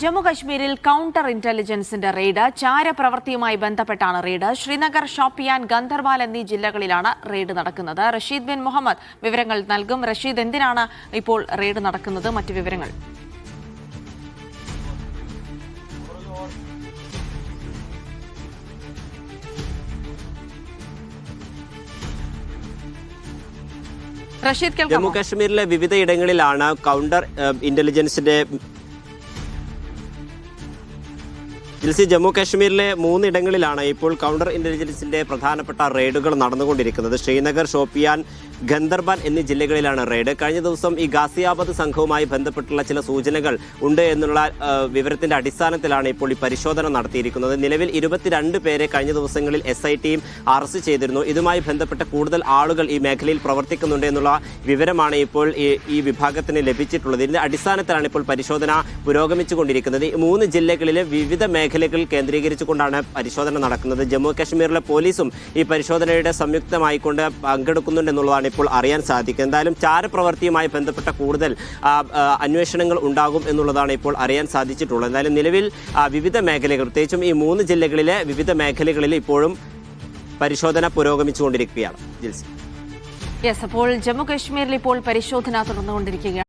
ജമ്മു കശ്മീരിൽ counter ഇന്റലിജൻസിന്റെ raid ചാരപ്രവൃത്തിയുമായി ബന്ധപ്പെട്ടാണ് raid. Srinagar, Shopian, ഗന്ധർബാൽ എന്നീ ജില്ലകളിലാണ് റെയ്ഡ് നടക്കുന്നത്. റഷീദ് ബിൻ മുഹമ്മദ് വിവരങ്ങൾ നൽകും. റഷീദ്, എന്തിനാണ് ഇപ്പോൾ റെയ്ഡ് നടക്കുന്നത്? മറ്റു വിവരങ്ങൾ. റഷീദ്, ജമ്മു കാശ്മീരിലെ വിവിധയിടങ്ങളിലാണ് കൗണ്ടർ ഇന്റലിജൻസിന്റെ ജമ്മു കാശ്മീരിലെ 3 ഇടങ്ങളിലാണ് ഇപ്പോൾ കൗണ്ടർ ഇന്റലിജൻസിന്റെ പ്രധാനപ്പെട്ട റെയ്ഡുകൾ നടന്നുകൊണ്ടിരിക്കുന്നത്. ശ്രീനഗർ, ഷോപ്പിയാൻ, ഗന്ധർബാൽ എന്നീ ജില്ലകളിലാണ് റെയ്ഡ്. കഴിഞ്ഞ ദിവസം ഈ ഗാസിയാബാദ് സംഘവുമായി ബന്ധപ്പെട്ടുള്ള ചില സൂചനകൾ ഉണ്ട് എന്നുള്ള വിവരത്തിന്റെ അടിസ്ഥാനത്തിലാണ് ഇപ്പോൾ ഈ പരിശോധന നടത്തിയിരിക്കുന്നത്. നിലവിൽ 22 പേരെ കഴിഞ്ഞ ദിവസങ്ങളിൽ SITയും അറസ്റ്റ് ചെയ്തിരുന്നു. ഇതുമായി ബന്ധപ്പെട്ട കൂടുതൽ ആളുകൾ ഈ മേഖലയിൽ പ്രവർത്തിക്കുന്നുണ്ട് എന്നുള്ള വിവരമാണ് ഇപ്പോൾ ഈ വിഭാഗത്തിന് ലഭിച്ചിട്ടുള്ളത്. ഇതിന്റെ അടിസ്ഥാനത്തിലാണ് ഇപ്പോൾ പരിശോധന പുരോഗമിച്ചുകൊണ്ടിരിക്കുന്നത്. 3 ജില്ലകളിലെ വിവിധ മേഖലകൾ കേന്ദ്രീകരിച്ചുകൊണ്ടാണ് പരിശോധന നടക്കുന്നത്. ജമ്മു കാശ്മീരിലെ പോലീസും ഈ പരിശോധനയുടെ സംയുക്തമായിക്കൊണ്ട് പങ്കെടുക്കുന്നുണ്ടെന്നുള്ളതാണ് ഇപ്പോൾ അറിയാൻ സാധിക്കും. എന്തായാലും ചാരപ്രവൃത്തിയുമായി ബന്ധപ്പെട്ട കൂടുതൽ അന്വേഷണങ്ങൾ ഉണ്ടാകും എന്നുള്ളതാണ് ഇപ്പോൾ അറിയാൻ സാധിച്ചിട്ടുള്ളത്. എന്തായാലും നിലവിൽ വിവിധ മേഖലകൾ, പ്രത്യേകിച്ചും ഈ 3 ജില്ലകളിലെ വിവിധ മേഖലകളിൽ ഇപ്പോഴും പരിശോധന പുരോഗമിച്ചുകൊണ്ടിരിക്കുകയാണ്. അപ്പോൾ ജമ്മു കാശ്മീരിൽ ഇപ്പോൾ പരിശോധന തുടർന്നുകൊണ്ടിരിക്കുകയാണ്.